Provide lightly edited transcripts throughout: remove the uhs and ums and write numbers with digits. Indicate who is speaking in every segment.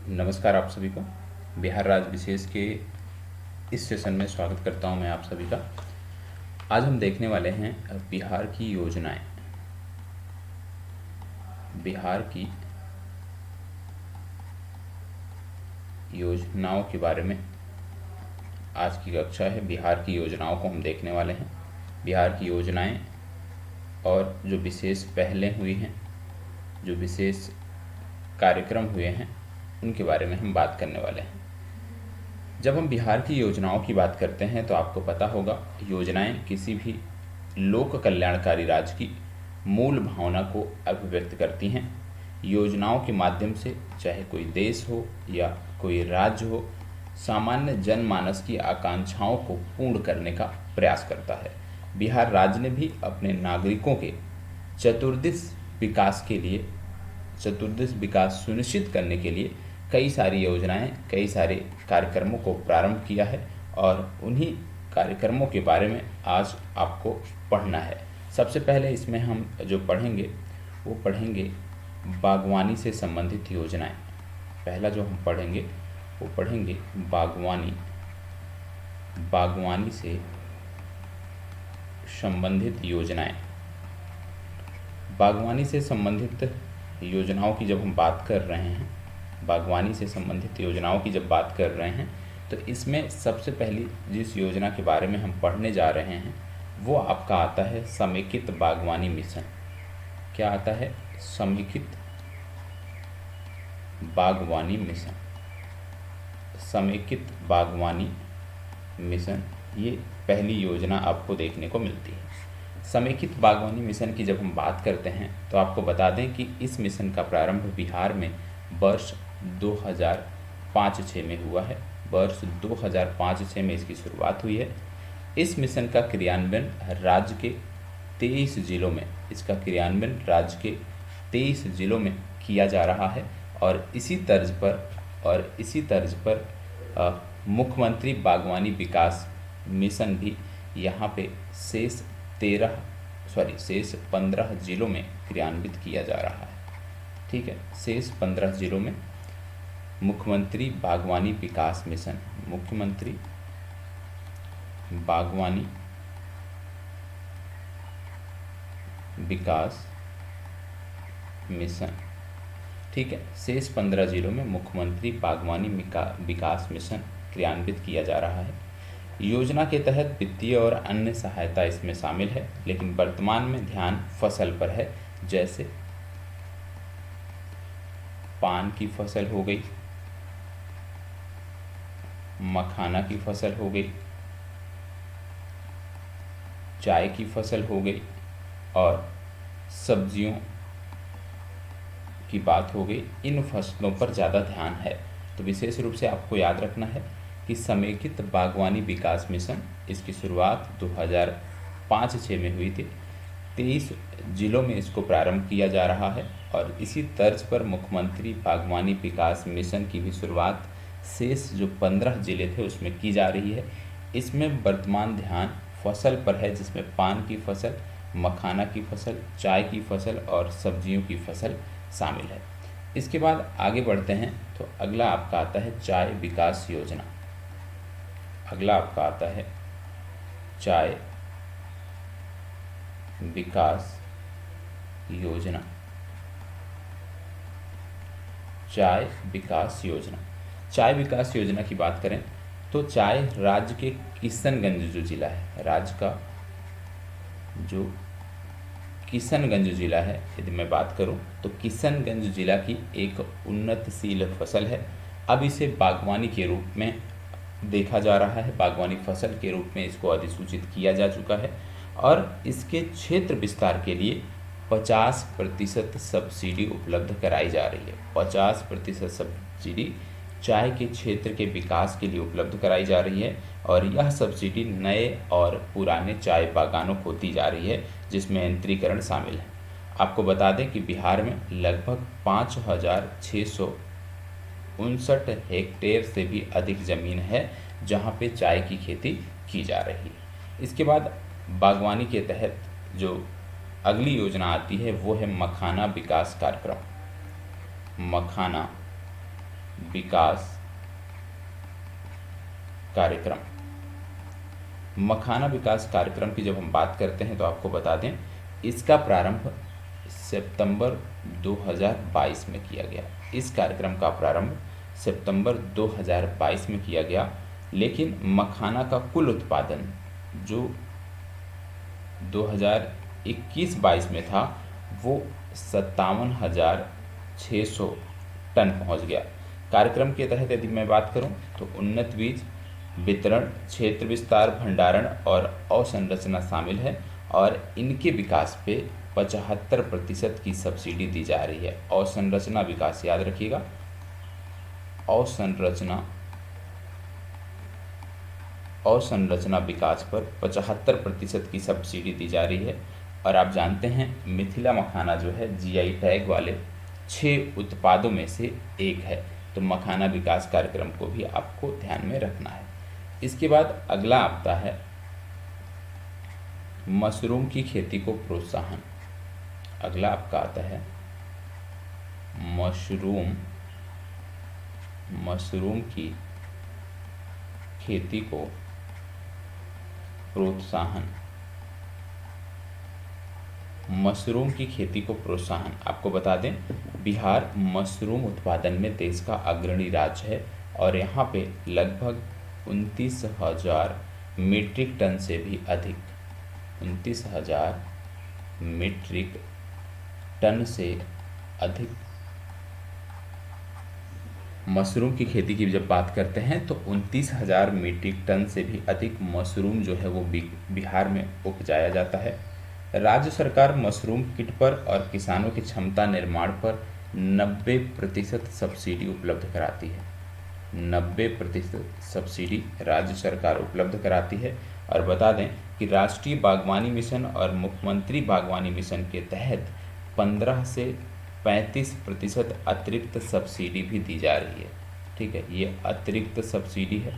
Speaker 1: नमस्कार आप सभी को। बिहार राज्य विशेष के इस सेशन में स्वागत करता हूं मैं आप सभी का। आज हम देखने वाले हैं बिहार की योजनाएं। बिहार की योजनाओं के बारे में आज की कक्षा है। बिहार की योजनाओं को हम देखने वाले हैं। बिहार की योजनाएं और जो विशेष पहलें हुई हैं, जो विशेष कार्यक्रम हुए हैं, उनके बारे में हम बात करने वाले हैं। जब हम बिहार की योजनाओं की बात करते हैं तो आपको पता होगा, योजनाएं किसी भी लोक कल्याणकारी राज्य की मूल भावना को अभिव्यक्त करती हैं। योजनाओं के माध्यम से चाहे कोई देश हो या कोई राज्य हो, सामान्य जनमानस की आकांक्षाओं को पूर्ण करने का प्रयास करता है। बिहार राज्य ने भी अपने नागरिकों के चतुर्दिश विकास सुनिश्चित करने के लिए कई सारी योजनाएं, कई सारे कार्यक्रमों को प्रारंभ किया है और उन्हीं कार्यक्रमों के बारे में आज आपको पढ़ना है। सबसे पहले इसमें हम जो पढ़ेंगे वो पढ़ेंगे बागवानी से संबंधित योजनाएं। पहला जो हम पढ़ेंगे वो पढ़ेंगे बागवानी से संबंधित योजनाएं। बागवानी से संबंधित योजनाओं की जब हम बात कर रहे हैं, बागवानी से संबंधित योजनाओं की जब बात कर रहे हैं तो इसमें सबसे पहली जिस योजना के बारे में हम पढ़ने जा रहे हैं वो आपका आता है समेकित बागवानी मिशन। क्या आता है? समेकित बागवानी मिशन। समेकित बागवानी मिशन, ये पहली योजना आपको देखने को मिलती है। समेकित बागवानी मिशन की जब हम बात करते हैं तो आपको बता दें कि इस मिशन का प्रारंभ बिहार में वर्ष 2005-06 में हुआ है। वर्ष 2005-06 में इसकी शुरुआत हुई है। इस मिशन का क्रियान्वयन राज्य के 23 जिलों में किया जा रहा है और इसी तर्ज पर मुख्यमंत्री बागवानी विकास मिशन भी यहाँ पे शेष 15 जिलों में क्रियान्वित किया जा रहा है। ठीक है, शेष 15 जिलों में मुख्यमंत्री बागवानी विकास मिशन, मुख्यमंत्री बागवानी विकास मिशन। ठीक है, शेष 15 जिलों में मुख्यमंत्री बागवानी विकास मिशन क्रियान्वित किया जा रहा है। योजना के तहत वित्तीय और अन्य सहायता इसमें शामिल है, लेकिन वर्तमान में ध्यान फसल पर है। जैसे पान की फसल हो गई, मखाना की फसल हो गई, चाय की फसल हो गई और सब्जियों की बात हो गई। इन फसलों पर ज़्यादा ध्यान है। तो विशेष रूप से आपको याद रखना है कि समेकित बागवानी विकास मिशन, इसकी शुरुआत 2005-06 में हुई थी। 23 जिलों में इसको प्रारंभ किया जा रहा है और इसी तर्ज पर मुख्यमंत्री बागवानी विकास मिशन की भी शुरुआत शेष जो 15 जिले थे उसमें की जा रही है। इसमें वर्तमान ध्यान फसल पर है, जिसमें पान की फसल, मखाना की फसल, चाय की फसल और सब्जियों की फसल शामिल है। इसके बाद आगे बढ़ते हैं तो अगला आपका आता है चाय विकास योजना। अगला आपका आता है चाय विकास योजना। चाय विकास योजना, चाय विकास योजना की बात करें तो चाय राज्य के किशनगंज जो जिला है, राज्य का जो किशनगंज जिला है, यदि मैं बात करूं तो किशनगंज जिला की एक उन्नतशील फसल है। अब इसे बागवानी के रूप में देखा जा रहा है, बागवानी फसल के रूप में इसको अधिसूचित किया जा चुका है और इसके क्षेत्र विस्तार के लिए 50% सब्सिडी उपलब्ध कराई जा रही है। 50% सब्सिडी चाय के क्षेत्र के विकास के लिए उपलब्ध कराई जा रही है और यह सब्सिडी नए और पुराने चाय बागानों को दी जा रही है, जिसमें यंत्रीकरण शामिल है। आपको बता दें कि बिहार में लगभग 5,659 हेक्टेयर से भी अधिक ज़मीन है जहां पे चाय की खेती की जा रही है। इसके बाद बागवानी के तहत जो अगली योजना आती है वो है मखाना विकास कार्यक्रम। मखाना विकास कार्यक्रम। मखाना विकास कार्यक्रम की जब हम बात करते हैं तो आपको बता दें इसका प्रारंभ सितंबर 2022 में किया गया। इस कार्यक्रम का प्रारंभ सितंबर 2022 में किया गया, लेकिन मखाना का कुल उत्पादन जो 2021-22 में था वो 57,600 टन पहुंच गया। कार्यक्रम के तहत यदि मैं बात करूं तो उन्नत बीज वितरण, क्षेत्र विस्तार, भंडारण और अवसंरचना शामिल है और इनके विकास पे 75% की सब्सिडी दी जा रही है। अवसंरचना विकास याद रखिएगा, अवसंरचना विकास पर 75% की सब्सिडी दी जा रही है। और आप जानते हैं मिथिला मखाना जो है जीआई टैग वाले 6 उत्पादों में से एक है, तो मखाना विकास कार्यक्रम को भी आपको ध्यान में रखना है। इसके बाद अगला आता है मशरूम की खेती को प्रोत्साहन। अगला आपका आता है मशरूम की खेती को प्रोत्साहन। मशरूम की खेती को प्रोत्साहन आपको बता दें बिहार मशरूम उत्पादन में देश का अग्रणी राज्य है और यहाँ पे लगभग 29,000 मीट्रिक टन से भी अधिक 29,000 मीट्रिक टन से अधिक मशरूम की खेती की जब बात करते हैं तो 29,000 मीट्रिक टन से भी अधिक मशरूम जो है वो बिहार में उपजाया जाता है। राज्य सरकार मशरूम किट पर और किसानों की क्षमता निर्माण पर 90% सब्सिडी उपलब्ध कराती है। 90% सब्सिडी राज्य सरकार उपलब्ध कराती है। और बता दें कि राष्ट्रीय बागवानी मिशन और मुख्यमंत्री बागवानी मिशन के तहत 15 से 35% अतिरिक्त सब्सिडी भी दी जा रही है। ठीक है, ये अतिरिक्त सब्सिडी है,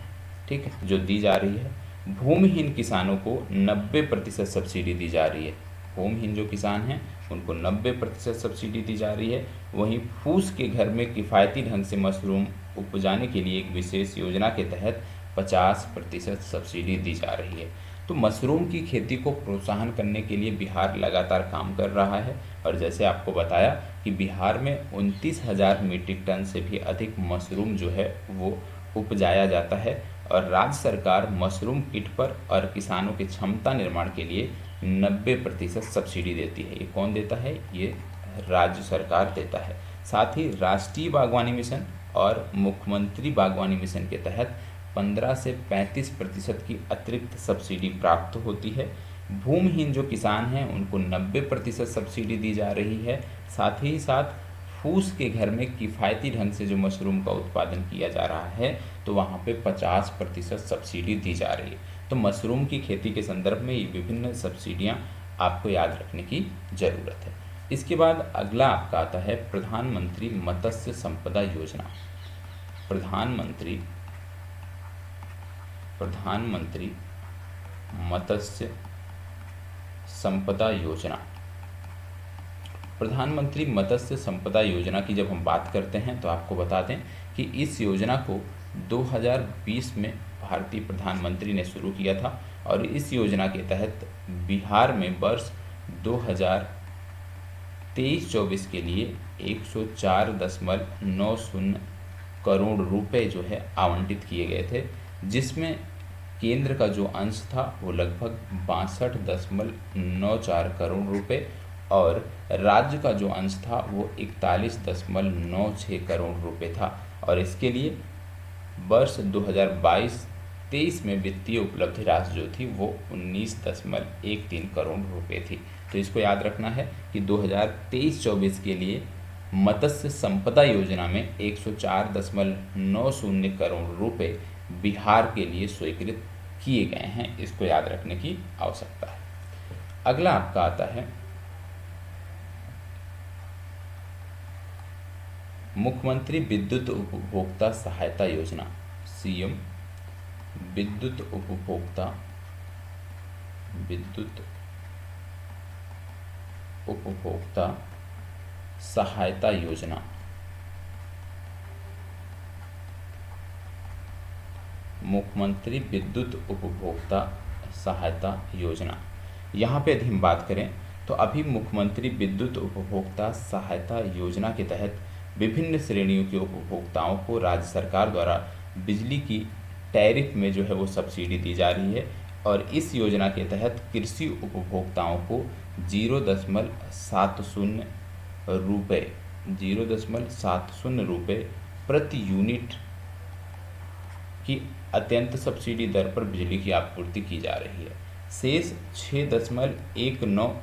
Speaker 1: ठीक है, जो दी जा रही है। भूमिहीन किसानों को 90% सब्सिडी दी जा रही है। भूमिहीन जो किसान हैं उनको 90% सब्सिडी दी जा रही है। वहीं फूस के घर में किफ़ायती ढंग से मशरूम उपजाने के लिए एक विशेष योजना के तहत 50% सब्सिडी दी जा रही है। तो मशरूम की खेती को प्रोत्साहन करने के लिए बिहार लगातार काम कर रहा है और जैसे आपको बताया कि बिहार में 29,000 मीट्रिक टन से भी अधिक मशरूम जो है वो उपजाया जाता है और राज्य सरकार मशरूम किट पर और किसानों की क्षमता निर्माण के लिए 90% सब्सिडी देती है। ये कौन देता है? ये राज्य सरकार देता है। साथ ही राष्ट्रीय बागवानी मिशन और मुख्यमंत्री बागवानी मिशन के तहत 15 से 35% की अतिरिक्त सब्सिडी प्राप्त होती है। भूमिहीन जो किसान हैं उनको 90% सब्सिडी दी जा रही है। साथ ही साथ फूस के घर में किफ़ायती ढंग से जो मशरूम का उत्पादन किया जा रहा है तो वहाँ पे 50% सब्सिडी दी जा रही है। तो मशरूम की खेती के संदर्भ में ये विभिन्न सब्सिडियाँ आपको याद रखने की ज़रूरत है। इसके बाद अगला आपका आता है प्रधानमंत्री मत्स्य संपदा योजना। प्रधानमंत्री मत्स्य संपदा योजना। प्रधानमंत्री मत्स्य संपदा योजना की जब हम बात करते हैं तो आपको बता दें कि इस योजना को 2020 में भारतीय प्रधानमंत्री ने शुरू किया था और इस योजना के तहत बिहार में वर्ष 2023-24 के लिए 104.90 करोड़ रुपए जो है आवंटित किए गए थे, जिसमें केंद्र का जो अंश था वो लगभग 62.94 करोड़ रुपए और राज्य का जो अंश था वो 41.96 करोड़ रुपए था। और इसके लिए वर्ष 2022-23 में वित्तीय उपलब्धि राशि जो थी वो 19.13 करोड़ रुपए थी। तो इसको याद रखना है कि 2023-24 के लिए मत्स्य संपदा योजना में 104.90 करोड़ रुपए बिहार के लिए स्वीकृत किए गए हैं। इसको याद रखने की आवश्यकता है। अगला आपका आता है मुख्यमंत्री विद्युत उपभोक्ता सहायता योजना। सीएम विद्युत उपभोक्ता सहायता योजना। मुख्यमंत्री विद्युत उपभोक्ता सहायता योजना। यहाँ पे यदि हम बात करें तो अभी मुख्यमंत्री विद्युत उपभोक्ता सहायता योजना के तहत विभिन्न श्रेणियों के उपभोक्ताओं को राज्य सरकार द्वारा बिजली की टैरिफ में जो है वो सब्सिडी दी जा रही है। और इस योजना के तहत कृषि उपभोक्ताओं को 0.70 रुपये 0.70 रुपये प्रति यूनिट की अत्यंत सब्सिडी दर पर बिजली की आपूर्ति की जा रही है। शेष 6.19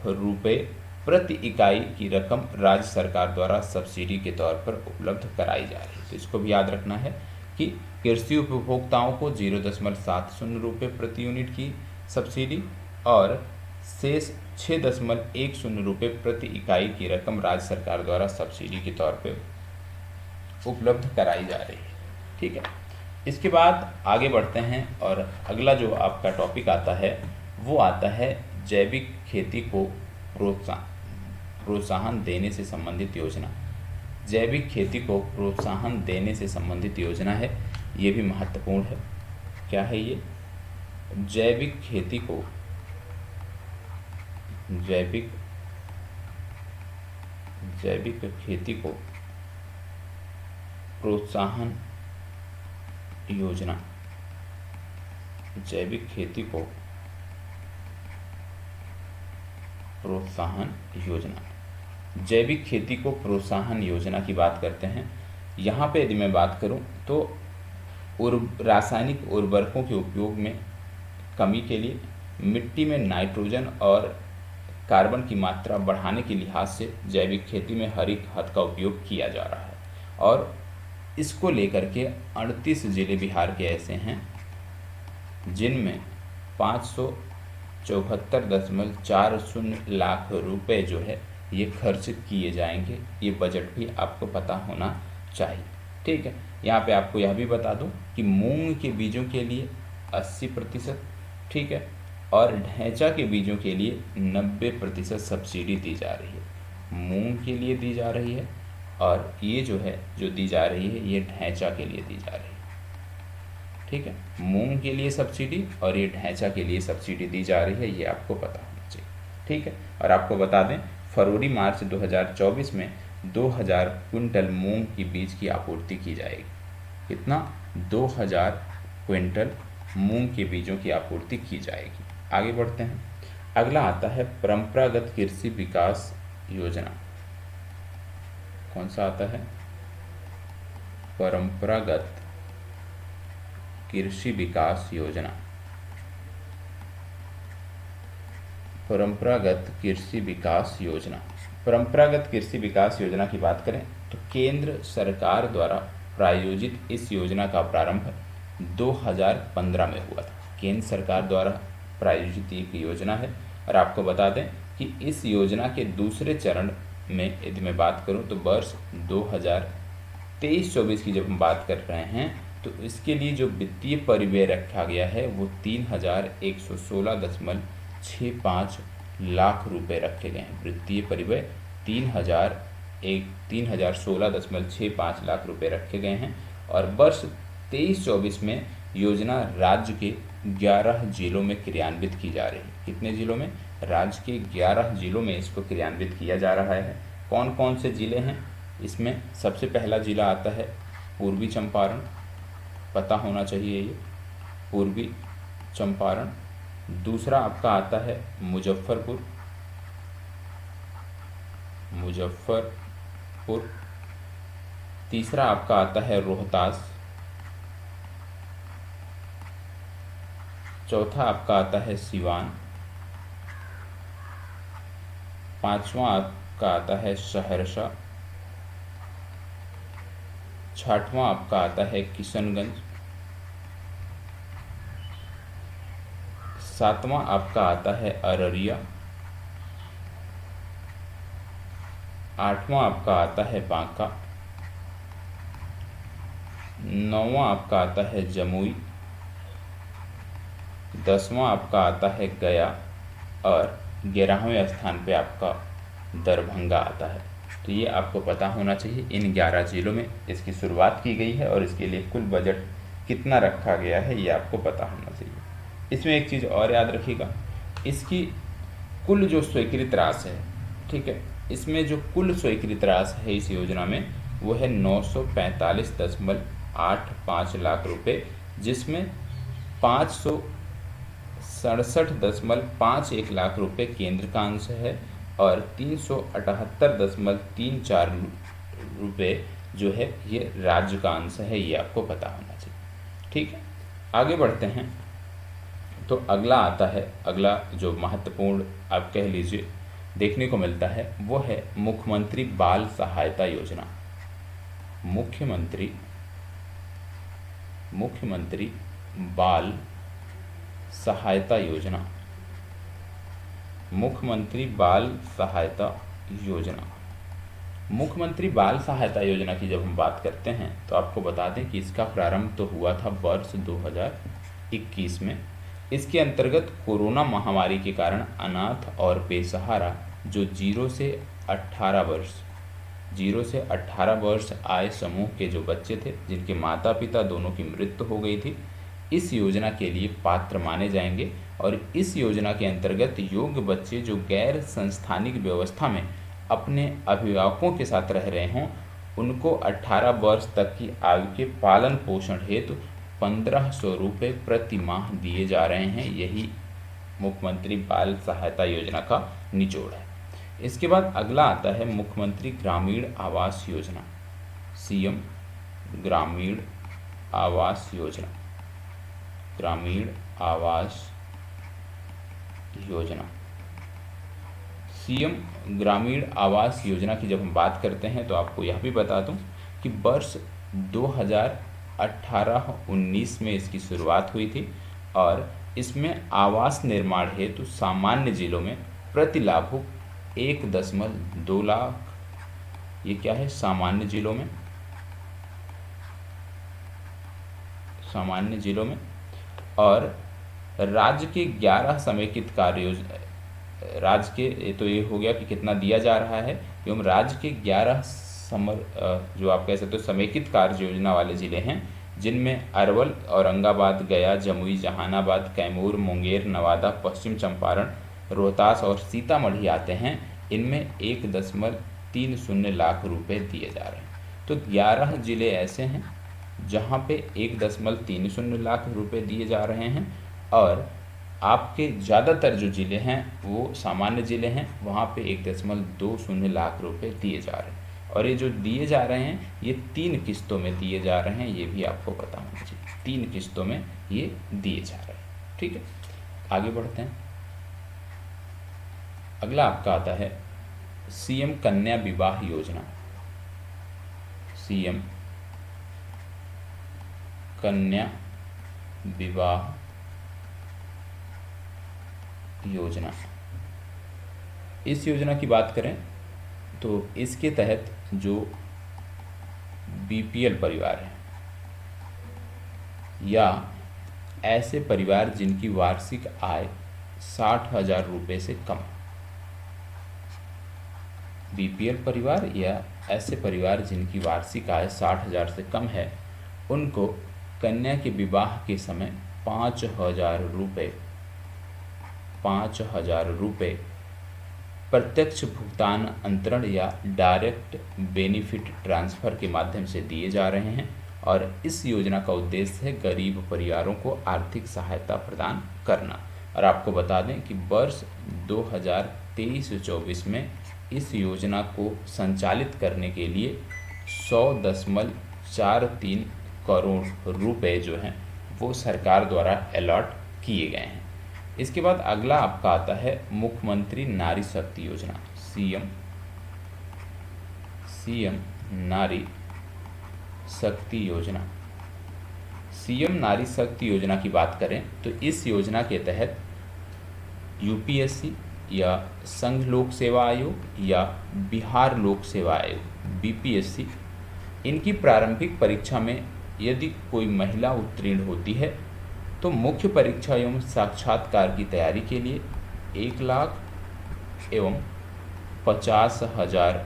Speaker 1: रुपये प्रति इकाई की रकम राज्य सरकार द्वारा सब्सिडी के तौर पर उपलब्ध कराई जा रही है। तो इसको भी याद रखना है कि कृषि उपभोक्ताओं को 0.70 रुपये प्रति यूनिट की सब्सिडी और शेष 6.10 रुपये प्रति इकाई की रकम राज्य सरकार द्वारा सब्सिडी के तौर पे उपलब्ध कराई जा रही है। ठीक है, इसके बाद आगे बढ़ते हैं और अगला जो आपका टॉपिक आता है वो आता है जैविक खेती को प्रोत्साहन देने से संबंधित योजना। जैविक खेती को प्रोत्साहन देने से संबंधित योजना है, ये भी महत्वपूर्ण है। क्या है ये? जैविक खेती को जैविक खेती को प्रोत्साहन योजना। जैविक खेती को प्रोत्साहन योजना। जैविक खेती को प्रोत्साहन योजना की बात करते हैं। यहाँ पे यदि मैं बात करूँ तो रासायनिक उर्वरकों के उपयोग में कमी के लिए मिट्टी में नाइट्रोजन और कार्बन की मात्रा बढ़ाने के लिहाज से जैविक खेती में हरी खाद का उपयोग किया जा रहा है। और इसको लेकर के 38 जिले बिहार के ऐसे हैं जिनमें 574.40 लाख रुपए जो है ये खर्च किए जाएंगे। ये बजट भी आपको पता होना चाहिए। ठीक है, यहाँ पे आपको यह भी बता दूं कि मूंग के बीजों के लिए 80%, ठीक है, और ढैंचा के बीजों के लिए 90% सब्सिडी दी जा रही है। मूंग के लिए दी जा रही है और ये जो है जो दी जा रही है ये ढैंचा के लिए दी जा रही है। ठीक है, मूंग के लिए सब्सिडी और ये ढैंचा के लिए सब्सिडी दी जा रही है, ये आपको पता होना चाहिए। ठीक है, और आपको बता दें फरवरी मार्च 2024 में 2000 क्विंटल मूंग की बीज की आपूर्ति की जाएगी। कितना? 2000 क्विंटल मूंग के बीजों की आपूर्ति की जाएगी। आगे बढ़ते हैं। अगला आता है परंपरागत कृषि विकास योजना। कौन सा आता है? परंपरागत कृषि विकास योजना। परंपरागत कृषि विकास योजना। परंपरागत कृषि विकास योजना की बात करें तो केंद्र सरकार द्वारा प्रायोजित इस योजना का प्रारंभ 2015 में हुआ था। केंद्र सरकार द्वारा प्रायोजित एक योजना है और आपको बता दें कि इस योजना के दूसरे चरण में यदि मैं बात करूं तो वर्ष 2023-24 की जब हम बात कर रहे हैं तो इसके लिए जो वित्तीय परिव्यय रखा गया है वो 3116.65 लाख रुपए रखे गए हैं। वित्तीय परिव्यय 3016.65 लाख रुपए रखे गए हैं और वर्ष 23-24 में योजना राज्य के 11 जिलों में क्रियान्वित की जा रही है। कितने जिलों में? राज्य के 11 जिलों में इसको क्रियान्वित किया जा रहा है। कौन कौन से जिले हैं इसमें? सबसे पहला जिला आता है पूर्वी चंपारण, पता होना चाहिए ये, पूर्वी चंपारण। दूसरा आपका आता है मुजफ्फरपुर। तीसरा आपका आता है रोहतास। चौथा आपका आता है सिवान। पांचवा आपका आता है सहरसा। छठवां आपका आता है किशनगंज। सातवां आपका आता है अररिया। आठवां आपका आता है बांका। नौवां आपका आता है जमुई। 10वां आपका आता है गया और 11वें स्थान पे आपका दरभंगा आता है। तो ये आपको पता होना चाहिए। इन 11 जिलों में इसकी शुरुआत की गई है और इसके लिए कुल बजट कितना रखा गया है ये आपको पता होना चाहिए। इसमें एक चीज़ और याद रखिएगा, इसकी कुल जो स्वीकृत राशि है, ठीक है, इसमें जो कुल स्वीकृत राशि है इस योजना में वो है 945.85 लाख रुपए, जिसमें 567.51 लाख रुपए केंद्र का अंश है और 378.34 रुपये जो है ये राज्य का अंश है, ये आपको पता होना चाहिए। ठीक है, आगे बढ़ते हैं। तो अगला आता है, अगला जो महत्वपूर्ण आप कह लीजिए देखने को मिलता है वो है मुख्यमंत्री बाल सहायता योजना। मुख्यमंत्री बाल सहायता योजना। मुख्यमंत्री बाल सहायता योजना। मुख्यमंत्री बाल सहायता योजना की जब हम बात करते हैं तो आपको बता दें कि इसका प्रारंभ तो हुआ था वर्ष 2021 में। इसके अंतर्गत कोरोना महामारी के कारण अनाथ और बेसहारा जो 0 से 18 वर्ष आय समूह के जो बच्चे थे जिनके माता पिता दोनों की मृत्यु हो गई थी, इस योजना के लिए पात्र माने जाएंगे। और इस योजना के अंतर्गत योग्य बच्चे जो गैर संस्थानिक व्यवस्था में अपने अभिभावकों के साथ रह रहे हों, उनको 18 वर्ष तक की आयु के पालन पोषण हेतु 1500 रुपये प्रति माह दिए जा रहे हैं। यही मुख्यमंत्री बाल सहायता योजना का निचोड़ है। इसके बाद अगला आता है मुख्यमंत्री ग्रामीण आवास योजना, सीएम ग्रामीण आवास योजना। ग्रामीण आवास योजना, सीएम ग्रामीण आवास योजना की जब हम बात करते हैं तो आपको यह भी बता दूं कि वर्ष 2018-19 में इसकी शुरुआत हुई थी और इसमें आवास निर्माण हेतु सामान्य जिलों में प्रति लाभुक 1.2 लाख, ये क्या है, सामान्य जिलों में और राज्य के 11 समेकित कार्य योजना, राज्य के, तो ये हो गया कि कितना दिया जा रहा है, एवं राज्य के 11 जो आप कह सकते हो समेकित कार्य योजना वाले जिले हैं, जिनमें अरवल, औरंगाबाद, गया, जमुई, जहानाबाद, कैमूर, मुंगेर, नवादा, पश्चिम चंपारण, रोहतास और सीतामढ़ी आते हैं। इनमें 1.30 लाख रुपए दिए जा रहे हैं। तो 11 जिले ऐसे हैं जहां पे 1.30 लाख रुपए दिए जा रहे हैं और आपके ज़्यादातर जो जिले हैं वो सामान्य जिले हैं, वहाँ पे 1.20 लाख रुपए दिए जा रहे हैं। और ये जो दिए जा रहे हैं ये 3 किस्तों में दिए जा रहे हैं, ये भी आपको पता होना चाहिए। 3 किस्तों में ये दिए जा रहे हैं। ठीक है, आगे बढ़ते हैं। अगला आपका आता है सीएम कन्या विवाह योजना। सीएम कन्या विवाह योजना। इस योजना की बात करें तो इसके तहत जो बीपीएल परिवार है या ऐसे परिवार जिनकी वार्षिक आय 60,000 रुपये से कम, बीपीएल परिवार या ऐसे परिवार जिनकी वार्षिक आय 60,000 से कम है, उनको कन्या के विवाह के समय 5,000 रुपये प्रत्यक्ष भुगतान अंतरण या डायरेक्ट बेनिफिट ट्रांसफ़र के माध्यम से दिए जा रहे हैं। और इस योजना का उद्देश्य है गरीब परिवारों को आर्थिक सहायता प्रदान करना। और आपको बता दें कि वर्ष 2023-24 में इस योजना को संचालित करने के लिए 100.43 करोड़ रुपए जो हैं वो सरकार द्वारा अलॉट किए गए हैं। इसके बाद अगला आपका आता है मुख्यमंत्री नारी शक्ति योजना, सीएम नारी शक्ति योजना। सीएम नारी शक्ति योजना की बात करें तो इस योजना के तहत यूपीएससी या संघ लोक सेवा आयोग या बिहार लोक सेवा आयोग बीपीएससी, इनकी प्रारंभिक परीक्षा में यदि कोई महिला उत्तीर्ण होती है तो मुख्य परीक्षा एवं साक्षात्कार की तैयारी के लिए 1,50,000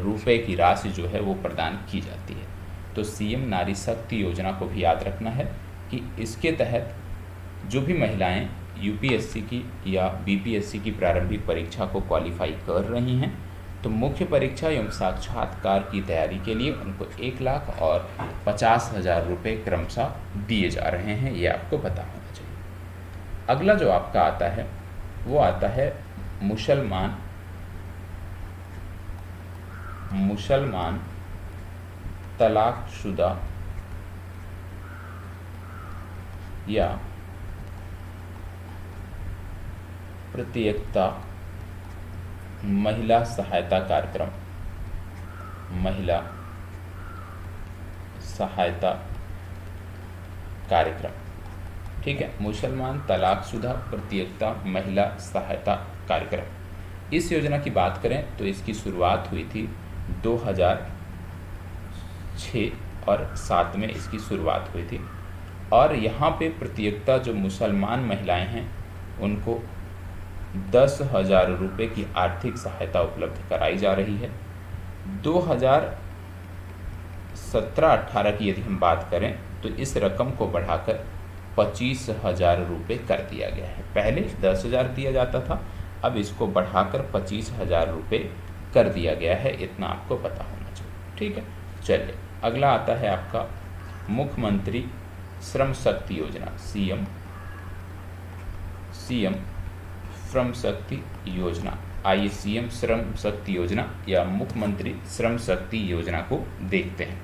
Speaker 1: रुपये की राशि जो है वो प्रदान की जाती है। तो सीएम नारी शक्ति योजना को भी याद रखना है कि इसके तहत जो भी महिलाएं यूपीएससी की या बीपीएससी की प्रारंभिक परीक्षा को क्वालिफाई कर रही हैं तो मुख्य परीक्षा एवं साक्षात्कार की तैयारी के लिए उनको 1,00,000 और 50,000 रुपये क्रमशः दिए जा रहे हैं, ये आपको पता होना चाहिए। अगला जो आपका आता है वो आता है मुसलमान तलाकशुदा या प्रत्येकता महिला सहायता कार्यक्रम, महिला सहायता कार्यक्रम, ठीक है। मुसलमान तलाकशुदा प्रत्येकता महिला सहायता कार्यक्रम, इस योजना की बात करें तो इसकी शुरुआत हुई थी 2006 और 7 में इसकी शुरुआत हुई थी और यहाँ पे प्रत्येकता जो मुसलमान महिलाएं हैं उनको 10,000 रुपये की आर्थिक सहायता उपलब्ध कराई जा रही है। 2017-18 की यदि हम बात करें तो इस रकम को बढ़ाकर 25,000 रुपये कर दिया गया है। पहले 10,000 दिया जाता था, अब इसको बढ़ाकर 25,000 रुपये कर दिया गया है, इतना आपको पता होना चाहिए, ठीक है। चलिए अगला आता है आपका मुख्यमंत्री श्रम शक्ति योजना, सीएम श्रम शक्ति योजना। आइए सीएम श्रम शक्ति योजना या मुख्यमंत्री श्रम शक्ति योजना को देखते हैं।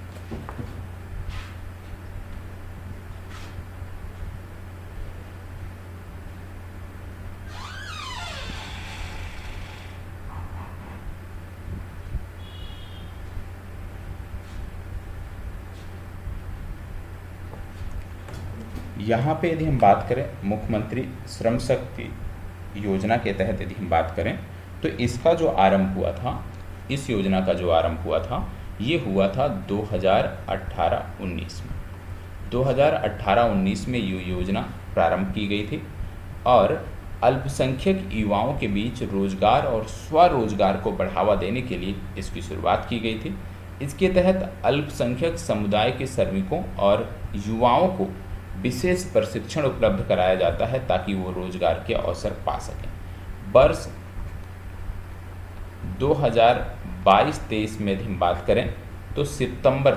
Speaker 1: यहाँ पे यदि हम बात करें मुख्यमंत्री श्रम शक्ति योजना के तहत यदि हम बात करें तो इसका जो आरंभ हुआ था, इस योजना का जो आरंभ हुआ था ये हुआ था 2018-19 में। 2018-19 में ये योजना प्रारंभ की गई थी और अल्पसंख्यक युवाओं के बीच रोजगार और स्वरोजगार को बढ़ावा देने के लिए इसकी शुरुआत की गई थी। इसके तहत अल्पसंख्यक समुदाय के श्रमिकों और युवाओं को विशेष प्रशिक्षण उपलब्ध कराया जाता है ताकि वो रोजगार के अवसर पा सकें। वर्ष 2022-23 में यदि हम बात करें तो सितंबर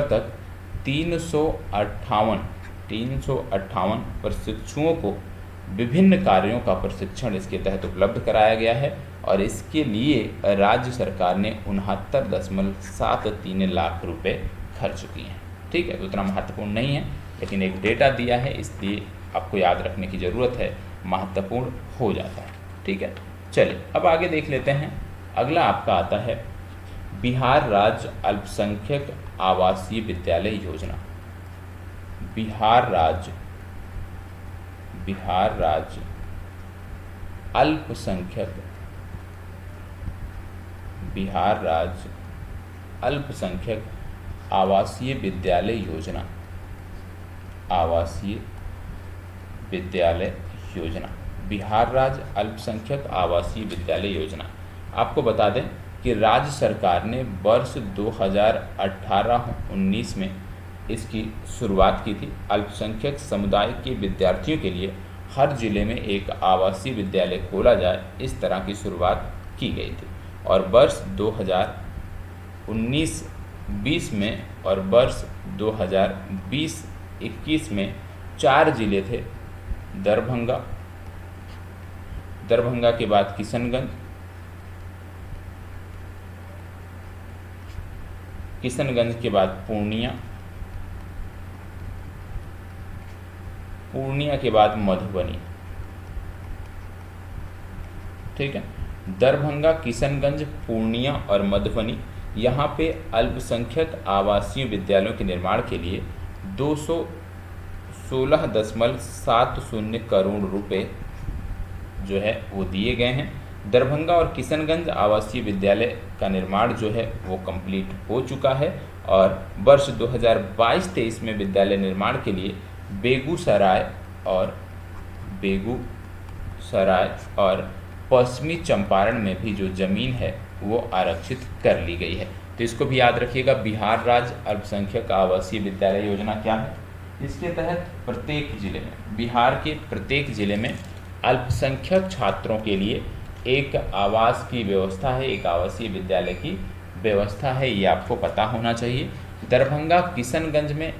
Speaker 1: तक 358 प्रशिक्षुओं को विभिन्न कार्यों का प्रशिक्षण इसके तहत उपलब्ध कराया गया है और इसके लिए राज्य सरकार ने 69.73 लाख रुपए खर्च किए हैं, ठीक है। तो उतना महत्वपूर्ण नहीं है लेकिन एक डेटा दिया है इसलिए आपको याद रखने की ज़रूरत है, महत्वपूर्ण हो जाता है, ठीक है। चलिए अब आगे देख लेते हैं। अगला आपका आता है बिहार राज्य अल्पसंख्यक आवासीय विद्यालय योजना। बिहार राज्य अल्पसंख्यक आवासीय विद्यालय योजना, बिहार राज्य अल्पसंख्यक आवासीय विद्यालय योजना। आपको बता दें कि राज्य सरकार ने वर्ष 2018-19 में इसकी शुरुआत की थी। अल्पसंख्यक समुदाय के विद्यार्थियों के लिए हर जिले में एक आवासीय विद्यालय खोला जाए, इस तरह की शुरुआत की गई थी और वर्ष 2019-20 में और वर्ष 2020-21 में 4 जिले थे। दरभंगा के बाद किशनगंज के बाद पूर्णिया के बाद मधुबनी, ठीक है। दरभंगा, किशनगंज, पूर्णिया और मधुबनी, यहाँ पे अल्पसंख्यक आवासीय विद्यालयों के निर्माण के लिए 216.70 करोड़ रुपए जो है वो दिए गए हैं। दरभंगा और किशनगंज आवासीय विद्यालय का निर्माण जो है वो कंप्लीट हो चुका है और वर्ष 2022-23 में विद्यालय निर्माण के लिए बेगूसराय और पश्चिमी चंपारण में भी जो ज़मीन है वो आरक्षित कर ली गई है। तो इसको भी याद रखिएगा। बिहार राज्य अल्पसंख्यक आवासीय विद्यालय योजना क्या है? इसके तहत प्रत्येक जिले में, बिहार के प्रत्येक जिले में अल्पसंख्यक छात्रों के लिए एक आवास की व्यवस्था है, एक आवासीय विद्यालय की व्यवस्था है, ये आपको पता होना चाहिए। दरभंगा किशनगंज में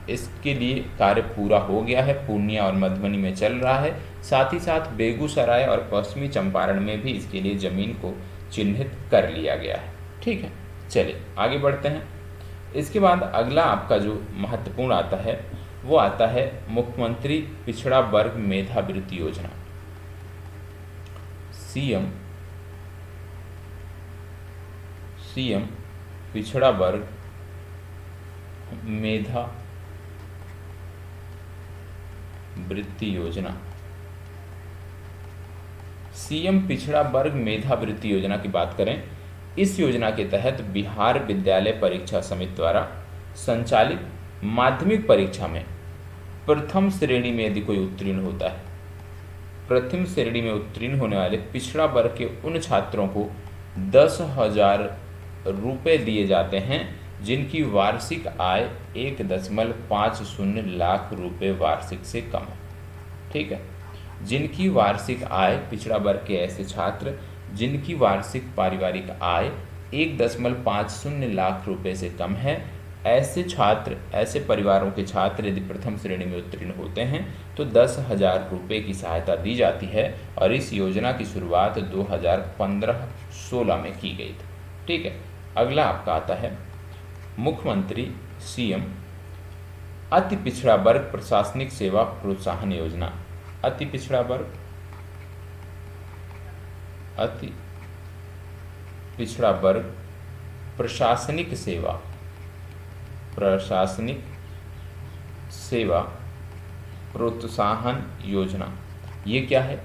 Speaker 1: इसके लिए कार्य पूरा हो गया है, पूर्णिया और मधुबनी में चल रहा है, साथ ही साथ बेगूसराय और पश्चिमी चंपारण में भी इसके लिए ज़मीन को चिन्हित कर लिया गया है। ठीक है, चलिए आगे बढ़ते हैं। इसके बाद अगला आपका जो महत्वपूर्ण आता है वो आता है मुख्यमंत्री पिछड़ा वर्ग मेधावृत्ति योजना। सीएम पिछड़ा वर्ग मेधावृत्ति योजना। सीएम पिछड़ा वर्ग मेधावृत्ति योजना की बात करें, इस योजना के तहत बिहार विद्यालय परीक्षा समिति द्वारा संचालित माध्यमिक परीक्षा में प्रथम श्रेणी में यदि कोई उत्तीर्ण होता है, प्रथम श्रेणी में उत्तीर्ण होने वाले पिछड़ा वर्ग के उन छात्रों को 10,000 रुपये दिए जाते हैं जिनकी वार्षिक आय 1.50 लाख रुपये वार्षिक से कम है। ठीक है, जिनकी वार्षिक आय, पिछड़ा वर्ग के ऐसे छात्र जिनकी वार्षिक पारिवारिक आय 1.50 लाख रुपये से कम है, ऐसे छात्र, ऐसे परिवारों के छात्र यदि प्रथम श्रेणी में उत्तीर्ण होते हैं तो 10,000 रुपये की सहायता दी जाती है और इस योजना की शुरुआत 2015-16 में की गई थी। ठीक है, अगला आपका आता है मुख्यमंत्री सीएम अति पिछड़ा वर्ग प्रशासनिक सेवा प्रोत्साहन योजना। अति पिछड़ा वर्ग, अति पिछड़ा वर्ग प्रशासनिक सेवा प्रोत्साहन योजना। ये क्या है?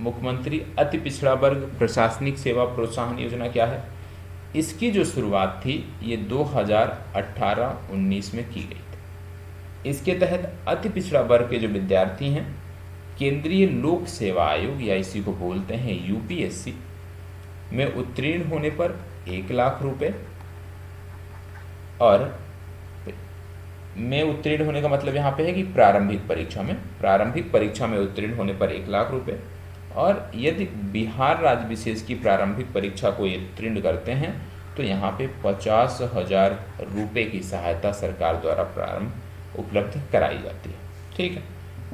Speaker 1: मुख्यमंत्री अति पिछड़ा वर्ग प्रशासनिक सेवा प्रोत्साहन योजना क्या है? इसकी जो शुरुआत थी ये 2018-19 में की गई थी। इसके तहत अति पिछड़ा वर्ग के जो विद्यार्थी हैं, केंद्रीय लोक सेवा आयोग या इसी को बोलते हैं यूपीएससी में उत्तीर्ण होने पर 1 लाख रुपए, और में उत्तीर्ण होने का मतलब यहाँ पे है कि प्रारंभिक परीक्षा में उत्तीर्ण होने पर 1 लाख रुपए, और यदि बिहार राज्य विशेष की प्रारंभिक परीक्षा को उत्तीर्ण करते हैं तो यहाँ पे 50,000 रुपये की सहायता सरकार द्वारा प्रारंभ उपलब्ध कराई जाती है। ठीक है,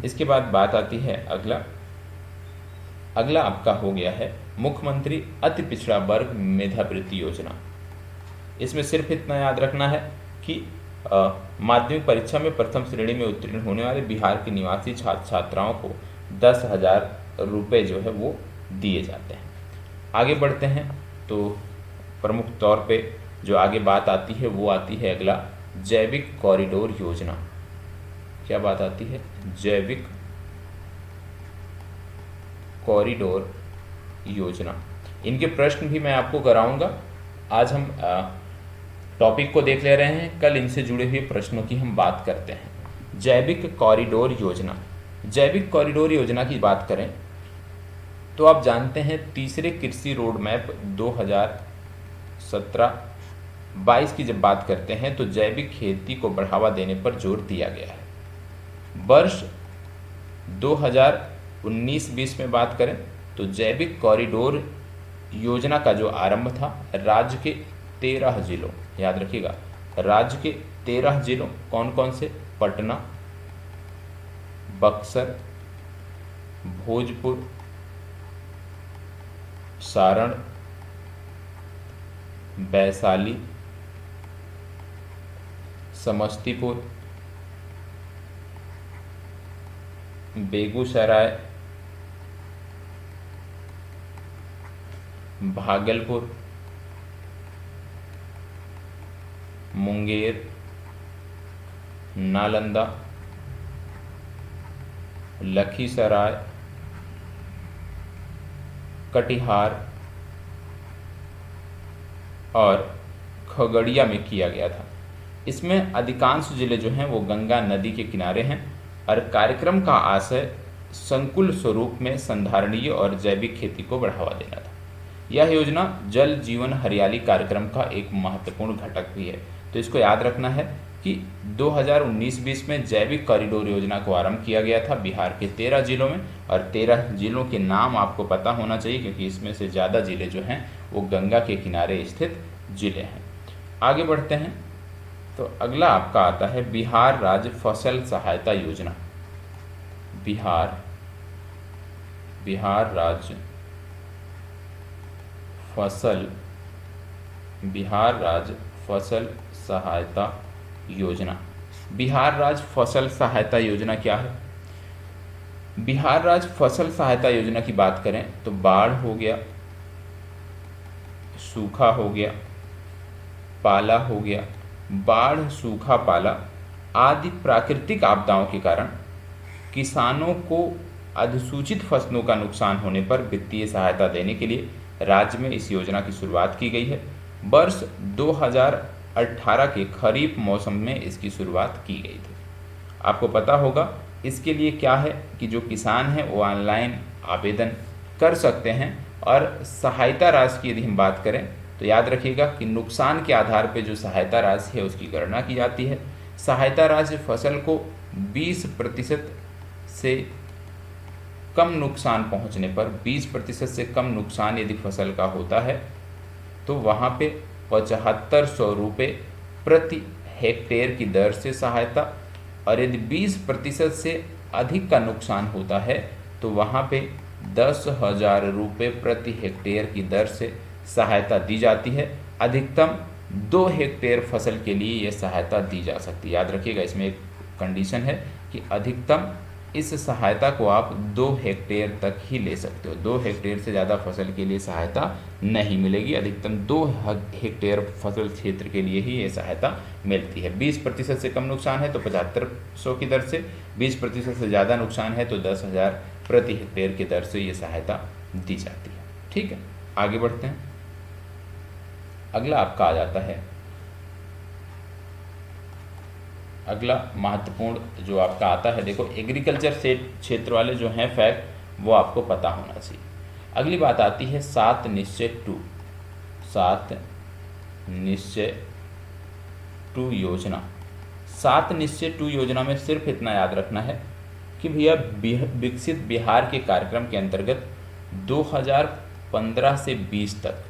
Speaker 1: इसके बाद बात आती है अगला आपका हो गया है मुख्यमंत्री अति पिछड़ा वर्ग मेधावृत्ति योजना। इसमें सिर्फ इतना याद रखना है कि माध्यमिक परीक्षा में प्रथम श्रेणी में उत्तीर्ण होने वाले बिहार के निवासी छात्र छात्राओं को 10,000 रुपये जो है वो दिए जाते हैं। आगे बढ़ते हैं तो प्रमुख तौर पे जो आगे बात आती है वो आती है अगला जैविक कॉरिडोर योजना। क्या बात आती है? जैविक कॉरिडोर योजना। इनके प्रश्न भी मैं आपको कराऊंगा। आज हम टॉपिक को देख ले रहे हैं, कल इनसे जुड़े हुए प्रश्नों की हम बात करते हैं। जैविक कॉरिडोर योजना। जैविक कॉरिडोर योजना की बात करें तो आप जानते हैं तीसरे कृषि रोड मैप 2017-22 की जब बात करते हैं तो जैविक खेती को बढ़ावा देने पर जोर दिया गया है। वर्ष 2019-20 में बात करें तो जैविक कॉरिडोर योजना का जो आरंभ था राज्य के 13 जिलों, याद रखिएगा, राज्य के 13 जिलों कौन कौन से? पटना, बक्सर, भोजपुर, सारण, वैशाली, समस्तीपुर, बेगूसराय, भागलपुर, मुंगेर, नालंदा, लखीसराय, कटिहार और खगड़िया में किया गया था। इसमें अधिकांश जिले जो हैं वो गंगा नदी के किनारे हैं और कार्यक्रम का आशय संकुल स्वरूप में संधारणीय और जैविक खेती को बढ़ावा देना था। यह योजना जल जीवन हरियाली कार्यक्रम का एक महत्वपूर्ण घटक भी है। तो इसको याद रखना है कि 2019-20 में जैविक कॉरिडोर योजना को आरंभ किया गया था बिहार के 13 जिलों में, और 13 जिलों के नाम आपको पता होना चाहिए क्योंकि इसमें से ज़्यादा जिले जो हैं वो गंगा के किनारे स्थित जिले हैं। आगे बढ़ते हैं, तो अगला आपका आता है बिहार राज्य फसल सहायता योजना। बिहार राज्य फसल सहायता योजना। बिहार राज्य फसल सहायता योजना क्या है? बिहार राज्य फसल सहायता योजना की बात करें तो बाढ़ हो गया, सूखा हो गया, पाला हो गया, बाढ़, सूखा, पाला आदि प्राकृतिक आपदाओं के कारण किसानों को अधिसूचित फसलों का नुकसान होने पर वित्तीय सहायता देने के लिए राज्य में इस योजना की शुरुआत की गई है। वर्ष 2018 के खरीफ मौसम में इसकी शुरुआत की गई थी। आपको पता होगा इसके लिए क्या है कि जो किसान हैं वो ऑनलाइन आवेदन कर सकते हैं, और सहायता राशि की यदि हम बात करें तो याद रखिएगा कि नुकसान के आधार पर जो सहायता राशि है उसकी गणना की जाती है। सहायता राशि फसल को 20% से कम नुकसान पहुंचने पर, 20% से कम नुकसान यदि फसल का होता है तो वहाँ पे 7500 रुपये प्रति हेक्टेयर की दर से सहायता, और यदि 20% से अधिक का नुकसान होता है तो वहाँ पे 10,000 रुपये प्रति हेक्टेयर की दर से सहायता दी जाती है। अधिकतम 2 हेक्टेयर फसल के लिए यह सहायता दी जा सकती है। याद रखिएगा इसमें एक कंडीशन है कि अधिकतम इस सहायता को आप 2 हेक्टेयर तक ही ले सकते हो। 2 हेक्टेयर से ज़्यादा फसल के लिए सहायता नहीं मिलेगी। अधिकतम 2 हेक्टेयर फसल क्षेत्र के लिए ही ये सहायता मिलती है। 20% से कम नुकसान है तो 7500 की दर से, 20% से ज़्यादा नुकसान है तो 10,000 प्रति हेक्टेयर की दर से ये सहायता दी जाती है। ठीक है, आगे बढ़ते हैं। अगला आपका आ जाता है, अगला महत्वपूर्ण जो आपका आता है, देखो एग्रीकल्चर से क्षेत्र वाले जो हैं फैक्ट वो आपको पता होना चाहिए। अगली बात आती है 7 निश्चय 2। 7 निश्चय 2 योजना। 7 निश्चय 2 योजना में सिर्फ इतना याद रखना है कि भैया विकसित बिहार के कार्यक्रम के अंतर्गत 2015 से 20 तक,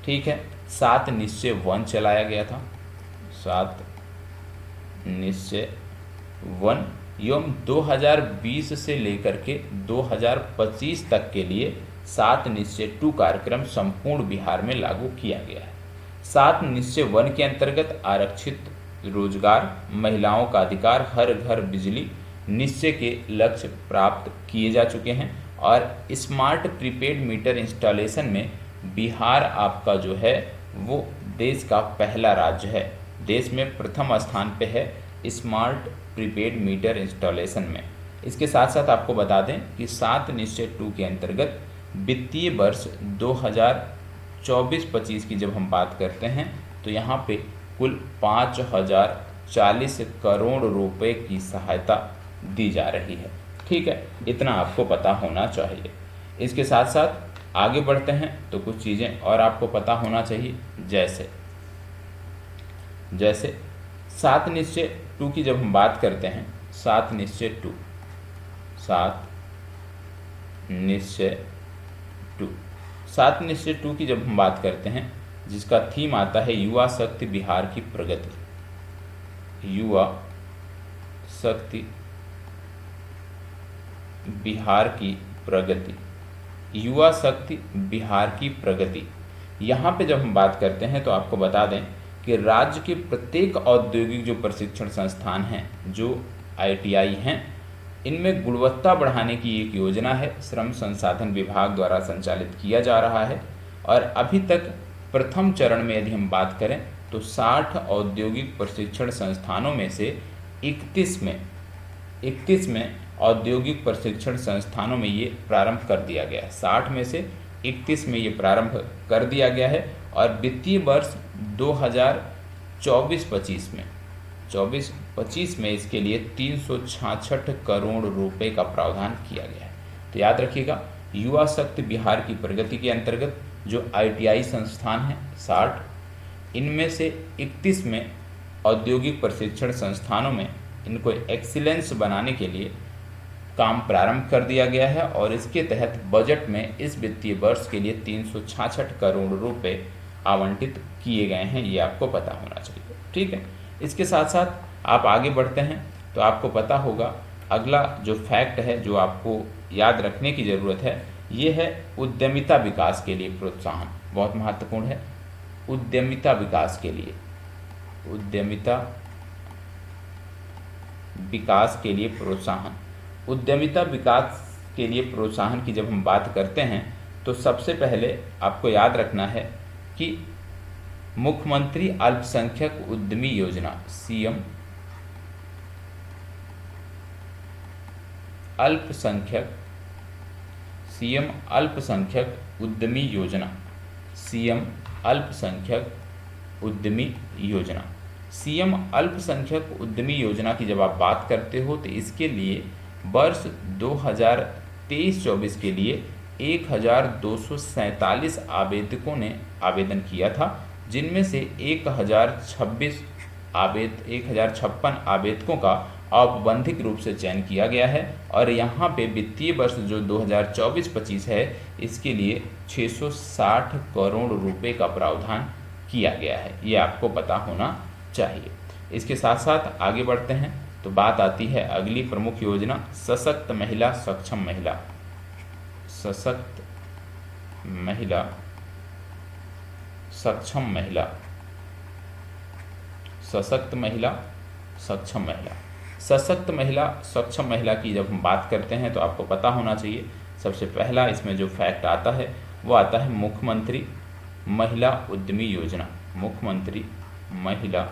Speaker 1: ठीक है, 7 निश्चय 1 चलाया गया था। 7 निश्चय 1 एवं 2020 से लेकर के 2025 तक के लिए 7 निश्चय 2 कार्यक्रम संपूर्ण बिहार में लागू किया गया है। 7 निश्चय 1 के अंतर्गत आरक्षित रोजगार, महिलाओं का अधिकार, हर घर बिजली निश्चय के लक्ष्य प्राप्त किए जा चुके हैं, और स्मार्ट प्रीपेड मीटर इंस्टॉलेशन में बिहार आपका जो है वो देश का पहला राज्य है। देश में प्रथम स्थान पे है स्मार्ट प्रीपेड मीटर इंस्टॉलेशन में। इसके साथ साथ आपको बता दें कि 7 निश्चय 2 के अंतर्गत वित्तीय वर्ष 2024-25 की जब हम बात करते हैं तो यहाँ पे कुल 5,040 करोड़ रुपए की सहायता दी जा रही है। ठीक है, इतना आपको पता होना चाहिए। इसके साथ साथ आगे बढ़ते हैं तो कुछ चीज़ें और आपको पता होना चाहिए, जैसे 7 निश्चय 2 की जब हम बात करते हैं, 7 निश्चय 2 7 निश्चय 2 की जब हम बात करते हैं, जिसका थीम आता है युवा शक्ति बिहार की प्रगति। युवा शक्ति बिहार की प्रगति, युवा शक्ति बिहार की प्रगति। यहाँ पे जब हम बात करते हैं तो आपको बता दें कि राज्य के प्रत्येक औद्योगिक जो प्रशिक्षण संस्थान हैं, जो ITI हैं, इनमें गुणवत्ता बढ़ाने की एक योजना है, श्रम संसाधन विभाग द्वारा संचालित किया जा रहा है। और अभी तक प्रथम चरण में यदि हम बात करें तो 60 औद्योगिक प्रशिक्षण संस्थानों में से 31 में औद्योगिक प्रशिक्षण संस्थानों में ये प्रारंभ कर दिया गया है। 60 में से 31 में ये प्रारंभ कर दिया गया है, और वित्तीय वर्ष 2024-25 में 24-25 में इसके लिए 366 करोड़ रुपए का प्रावधान किया गया है। तो याद रखिएगा युवा शक्ति बिहार की प्रगति के अंतर्गत जो ITI संस्थान हैं 60, इनमें से 31 में औद्योगिक प्रशिक्षण संस्थानों में इनको एक्सीलेंस बनाने के लिए काम प्रारंभ कर दिया गया है और इसके तहत बजट में इस वित्तीय वर्ष के लिए 366 करोड़ रुपए आवंटित किए गए हैं, ये आपको पता होना चाहिए। ठीक है, इसके साथ साथ आप आगे बढ़ते हैं तो आपको पता होगा अगला जो फैक्ट है जो आपको याद रखने की ज़रूरत है, ये है उद्यमिता विकास के लिए प्रोत्साहन। बहुत महत्वपूर्ण है, उद्यमिता विकास के लिए, उद्यमिता विकास के लिए प्रोत्साहन। उद्यमिता विकास के लिए प्रोत्साहन की जब हम बात करते हैं तो सबसे पहले आपको याद रखना है कि मुख्यमंत्री अल्पसंख्यक उद्यमी योजना CM अल्पसंख्यक उद्यमी योजना, CM अल्पसंख्यक उद्यमी योजना। CM अल्पसंख्यक उद्यमी योजना की जब आप बात करते हो तो इसके लिए वर्ष 2023-24 के लिए 1247 आवेदकों ने आवेदन किया था, जिनमें से 1056 आवेदकों का औपबंधिक रूप से चयन किया गया है और यहाँ पे वित्तीय वर्ष जो 2024-25 है इसके लिए 660 करोड़ रुपए का प्रावधान किया गया है, ये आपको पता होना चाहिए। इसके साथ साथ आगे बढ़ते हैं तो बात आती है अगली प्रमुख योजना सशक्त महिला सक्षम महिला। सशक्त महिला सक्षम महिला, सशक्त महिला सक्षम महिला। सशक्त महिला सक्षम महिला की जब हम बात करते हैं तो आपको पता होना चाहिए सबसे पहला इसमें जो फैक्ट आता है वो आता है मुख्यमंत्री महिला उद्यमी योजना। मुख्यमंत्री महिला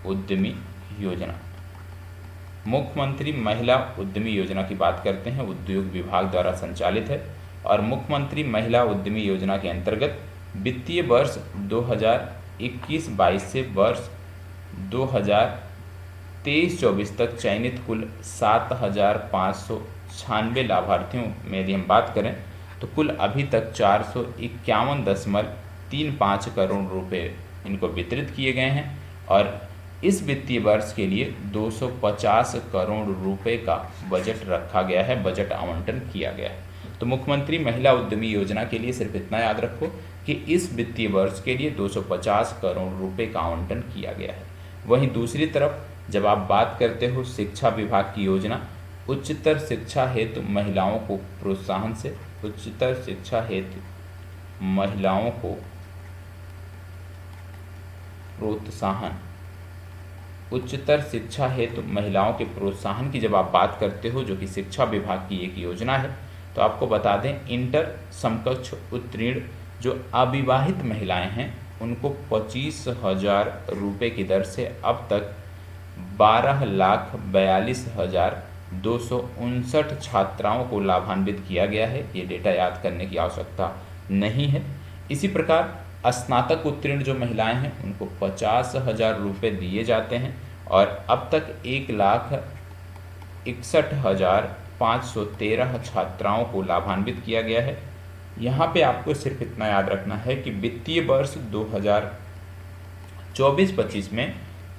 Speaker 1: उद्यमी योजना, मुख्यमंत्री महिला उद्यमी योजना की बात करते हैं, उद्योग विभाग द्वारा संचालित है और मुख्यमंत्री महिला उद्यमी योजना के अंतर्गत वित्तीय वर्ष 2021-22 से वर्ष 2023-24 तक चयनित कुल 7,596 लाभार्थियों में यदि हम बात करें तो कुल अभी तक 451.35 करोड़ रुपए इनको वितरित किए गए हैं और इस वित्तीय वर्ष के लिए 250 करोड़ रुपए का बजट रखा गया है, बजट आवंटन किया गया है। तो मुख्यमंत्री महिला उद्यमी योजना के लिए सिर्फ इतना याद रखो कि इस वित्तीय वर्ष के लिए 250 करोड़ रुपए का आवंटन किया गया है। वहीं दूसरी तरफ जब आप बात करते हो शिक्षा विभाग की योजना, उच्चतर शिक्षा हेतु महिलाओं को प्रोत्साहन से, उच्चतर शिक्षा हेतु महिलाओं को प्रोत्साहन, उच्चतर शिक्षा हेतु महिलाओं के प्रोत्साहन की जब आप बात करते हो जो कि शिक्षा विभाग की एक योजना है, तो आपको बता दें इंटर समकक्ष उत्तीर्ण जो अविवाहित महिलाएं हैं उनको 25,000 रुपये की दर से अब तक 12,42,259 छात्राओं को लाभान्वित किया गया है। ये डेटा याद करने की आवश्यकता नहीं है। इसी प्रकार स्नातक उत्तीर्ण जो महिलाएं हैं उनको 50,000 रुपये दिए जाते हैं और अब तक 1,61,513 छात्राओं को लाभान्वित किया गया है। यहाँ पे आपको सिर्फ इतना याद रखना है कि वित्तीय वर्ष 2024-25 में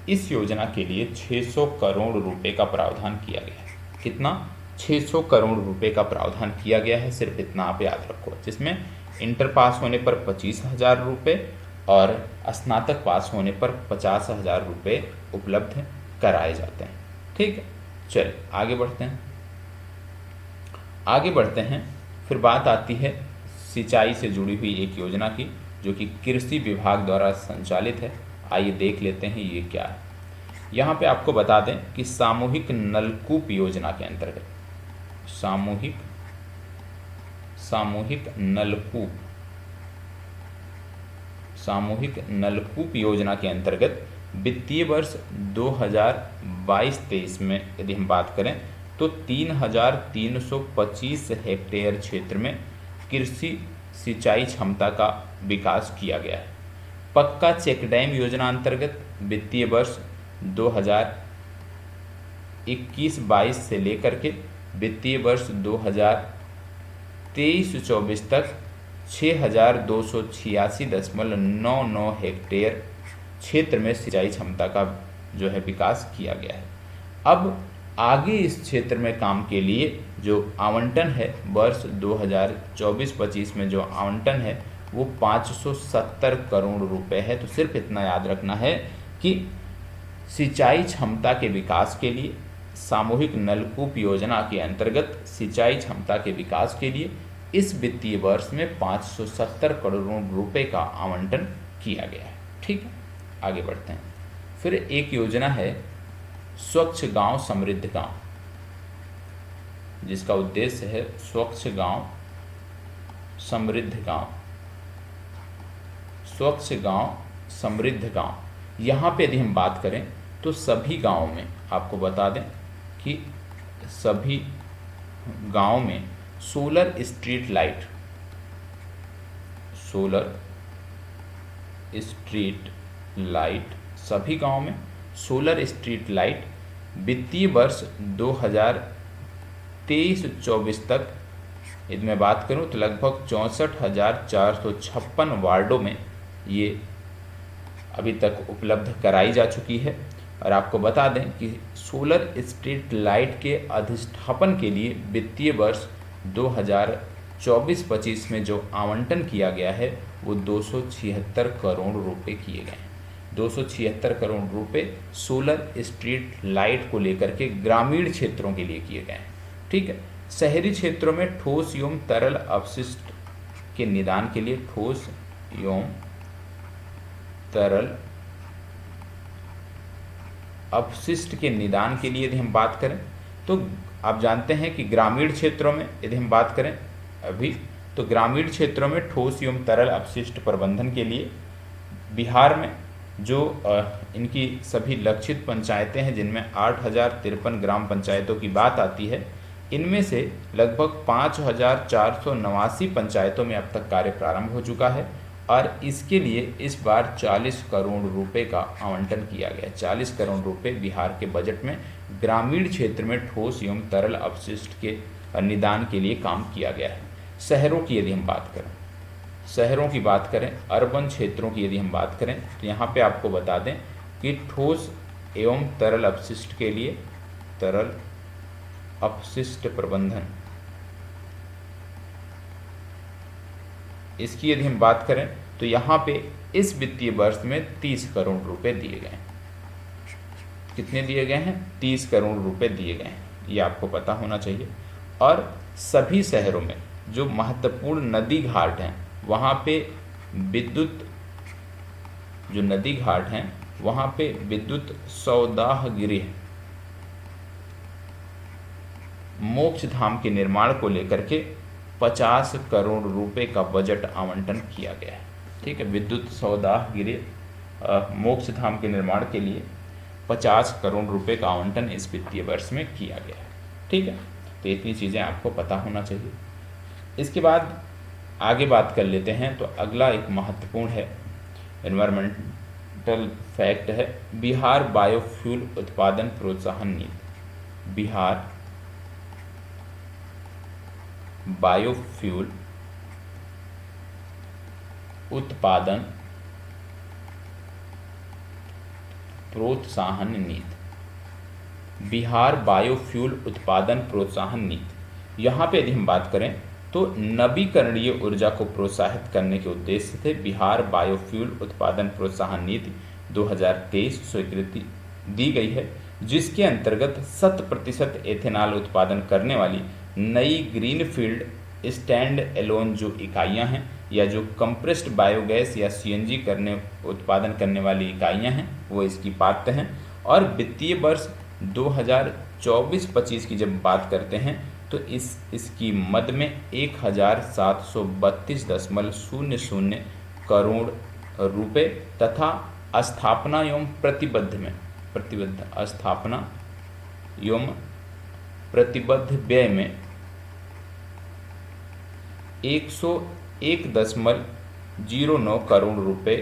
Speaker 1: इस योजना के लिए 600 करोड़ रुपए का प्रावधान किया गया है। कितना? 600 करोड़ रुपए का प्रावधान किया गया है, सिर्फ इतना आप याद रखो, जिसमें इंटर पास होने पर 25,000 रुपये और स्नातक पास होने पर 50,000 रुपये उपलब्ध कराए जाते हैं। ठीक है, चलिए आगे बढ़ते हैं। फिर बात आती है सिंचाई से जुड़ी हुई एक योजना की जो कि कृषि विभाग द्वारा संचालित है। आइए देख लेते हैं ये क्या है। यहाँ पे आपको बता दें कि सामूहिक नलकूप योजना के अंतर्गत सामूहिक नलकूप योजना के अंतर्गत वित्तीय वर्ष 2022-23 में यदि हम बात करें तो 3,325 हेक्टेयर क्षेत्र में कृषि सिंचाई क्षमता का विकास किया गया है। पक्का चेक डैम योजना अंतर्गत वित्तीय वर्ष 2021-22 से लेकर के वित्तीय वर्ष 2023-24 तक 6286.99 हेक्टेयर क्षेत्र में सिंचाई क्षमता का जो है विकास किया गया है। अब आगे इस क्षेत्र में काम के लिए जो आवंटन है वर्ष 2024-25 में जो आवंटन है वो 570 करोड़ रुपए है। तो सिर्फ इतना याद रखना है कि सिंचाई क्षमता के विकास के लिए सामूहिक नलकूप योजना के अंतर्गत सिंचाई क्षमता के विकास के लिए इस वित्तीय वर्ष में 570 करोड़ रुपए का आवंटन किया गया है। ठीक है, आगे बढ़ते हैं। फिर एक योजना है स्वच्छ गांव समृद्ध गांव, जिसका उद्देश्य है स्वच्छ गांव समृद्ध गांव। स्वच्छ गांव समृद्ध गांव, यहाँ पे यदि हम बात करें तो सभी गांवों में, आपको बता दें कि सभी गांवों में solar street light, solar street light, सभी गांवों में सोलर स्ट्रीट लाइट वित्तीय वर्ष 2023-24 तक, यदि मैं बात करूं तो लगभग 64,456 वार्डों में ये अभी तक उपलब्ध कराई जा चुकी है। और आपको बता दें कि सोलर स्ट्रीट लाइट के अधिष्ठापन के लिए वित्तीय वर्ष 2024-25 में जो आवंटन किया गया है वो 276 करोड़ रुपए किए गए हैं। 276 करोड़ रुपए सोलर स्ट्रीट लाइट को लेकर के ग्रामीण क्षेत्रों के लिए किए गए हैं। ठीक है, शहरी क्षेत्रों में ठोस एवं तरल अपशिष्ट के निदान के लिए, ठोस एवं तरल अपशिष्ट के निदान के लिए यदि हम बात करें तो आप जानते हैं कि ग्रामीण क्षेत्रों में यदि हम बात करें अभी, तो ग्रामीण क्षेत्रों में ठोस एवं तरल अपशिष्ट प्रबंधन के लिए बिहार में जो इनकी सभी लक्षित पंचायतें हैं, जिनमें 8,053 ग्राम पंचायतों की बात आती है, इनमें से लगभग 5,489 पंचायतों में अब तक कार्य प्रारंभ हो चुका है। और इसके लिए इस बार 40 करोड़ रुपए का आवंटन किया गया है। 40 करोड़ रुपए बिहार के बजट में ग्रामीण क्षेत्र में ठोस एवं तरल अपशिष्ट के निदान के लिए काम किया गया है। शहरों की यदि हम बात करें, शहरों की बात करें, अर्बन क्षेत्रों की यदि हम बात करें तो यहाँ पे आपको बता दें कि ठोस एवं तरल अपशिष्ट के लिए, तरल अपशिष्ट प्रबंधन, इसकी यदि हम बात करें तो यहाँ पे इस वित्तीय वर्ष में 30 करोड़ रुपए दिए गए हैं। कितने दिए गए हैं? 30 करोड़ रुपए दिए गए हैं, ये आपको पता होना चाहिए। और सभी शहरों में जो महत्वपूर्ण नदी घाट हैं वहाँ पे विद्युत, जो नदी घाट हैं वहाँ पे विद्युत सौदाह गृह, मोक्ष धाम के निर्माण को लेकर के 50 करोड़ रुपए का बजट आवंटन किया गया है। ठीक है, विद्युत सौदाह गृह मोक्ष धाम के निर्माण के लिए 50 करोड़ रुपए का आवंटन इस वित्तीय वर्ष में किया गया है। ठीक है, तो इतनी चीज़ें आपको पता होना चाहिए। इसके बाद आगे बात कर लेते हैं। तो अगला एक महत्वपूर्ण है, एनवायरमेंटल फैक्ट है, बिहार बायोफ्यूल उत्पादन प्रोत्साहन नीति। बिहार बायोफ्यूल उत्पादन प्रोत्साहन नीति। बिहार बायोफ्यूल उत्पादन प्रोत्साहन नीति, यहाँ पे यदि हम बात करें तो नवीकरणीय ऊर्जा को प्रोत्साहित करने के उद्देश्य से बिहार बायोफ्यूल उत्पादन प्रोत्साहन नीति 2023 स्वीकृति दी गई है, जिसके अंतर्गत 100% एथेनॉल उत्पादन करने वाली नई ग्रीनफील्ड स्टैंड एलोन जो इकाइयां हैं या जो कंप्रेस्ड बायोगैस या सीएनजी उत्पादन करने वाली इकाइयां हैं वो इसकी पात्र हैं। और वित्तीय वर्ष 2024-25 की जब बात करते हैं तो इसकी मद में 1,732.00 करोड़ रुपए तथा स्थापना एवं स्थापना एवं प्रतिबद्ध व्यय में 101.09 करोड़ रुपए,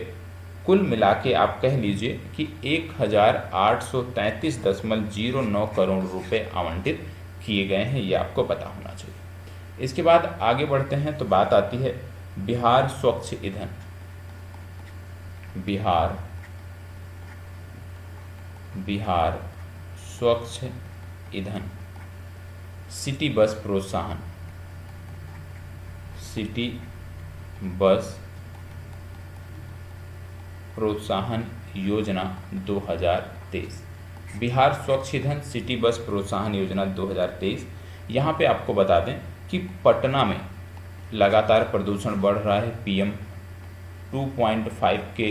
Speaker 1: कुल मिला के आप कह लीजिए कि 1,833.09 करोड़ रुपए आवंटित किए गए हैं, ये आपको पता होना चाहिए। इसके बाद आगे बढ़ते हैं तो बात आती है बिहार स्वच्छ ईंधन। बिहार स्वच्छ ईंधन सिटी बस प्रोत्साहन, सिटी बस प्रोत्साहन योजना 2023। बिहार स्वच्छ ईंधन सिटी बस प्रोत्साहन योजना 2023। यहाँ पे आपको बता दें कि पटना में लगातार प्रदूषण बढ़ रहा है। PM 2.5 के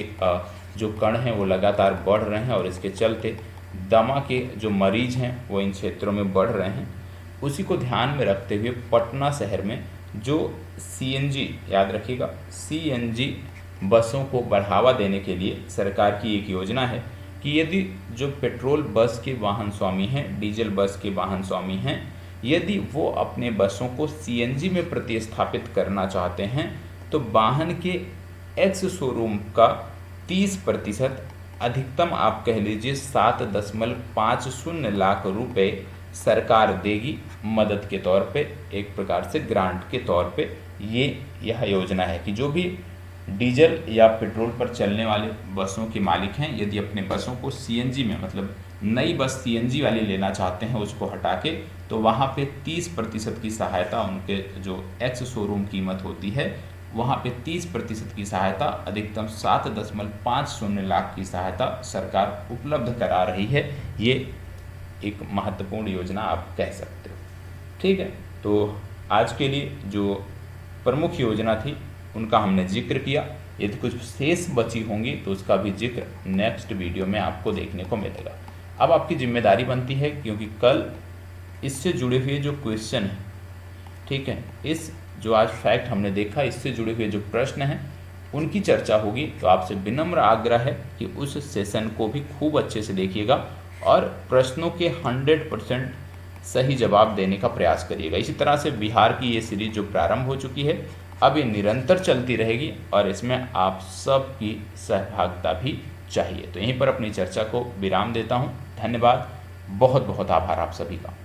Speaker 1: जो कण हैं वो लगातार बढ़ रहे हैं और इसके चलते दमा के जो मरीज हैं वो इन क्षेत्रों में बढ़ रहे हैं। उसी को ध्यान में रखते हुए पटना शहर में जो CNG, याद रखिएगा, CNG बसों को बढ़ावा देने के लिए सरकार की एक योजना है कि यदि जो पेट्रोल बस के वाहन स्वामी हैं, डीजल बस के वाहन स्वामी हैं, यदि वो अपने बसों को CNG में प्रतिस्थापित करना चाहते हैं तो वाहन के एक्स शोरूम का 30% अधिकतम आप कह लीजिए 7.50 लाख रुपए सरकार देगी मदद के तौर पे, एक प्रकार से ग्रांट के तौर पे। यह योजना है कि जो भी डीजल या पेट्रोल पर चलने वाले बसों के मालिक हैं, यदि अपने बसों को CNG में, मतलब नई बस CNG वाली लेना चाहते हैं उसको हटा के, तो वहाँ पे 30% की सहायता, उनके जो एक्स शोरूम कीमत होती है वहाँ पे 30% की सहायता, अधिकतम 7.50 लाख की सहायता सरकार उपलब्ध करा रही है। ये एक महत्वपूर्ण योजना आप कह सकते हो। ठीक है, तो आज के लिए जो प्रमुख योजना थी उनका हमने जिक्र किया। यदि कुछ शेष बची होंगी तो उसका भी जिक्र नेक्स्ट वीडियो में आपको देखने को मिलेगा। अब आपकी जिम्मेदारी बनती है, क्योंकि कल इससे जुड़े हुए जो क्वेश्चन हैं, ठीक है, इस जो आज फैक्ट हमने देखा, इससे जुड़े हुए जो प्रश्न हैं उनकी चर्चा होगी। तो आपसे विनम्र आग्रह है कि उस सेशन को भी खूब अच्छे से देखिएगा और प्रश्नों के 100% सही जवाब देने का प्रयास करिएगा। इसी तरह से बिहार की ये सीरीज जो प्रारंभ हो चुकी है, अब ये निरंतर चलती रहेगी और इसमें आप सबकी सहभागिता भी चाहिए। तो यहीं पर अपनी चर्चा को विराम देता हूँ। धन्यवाद, बहुत बहुत आभार आप सभी का।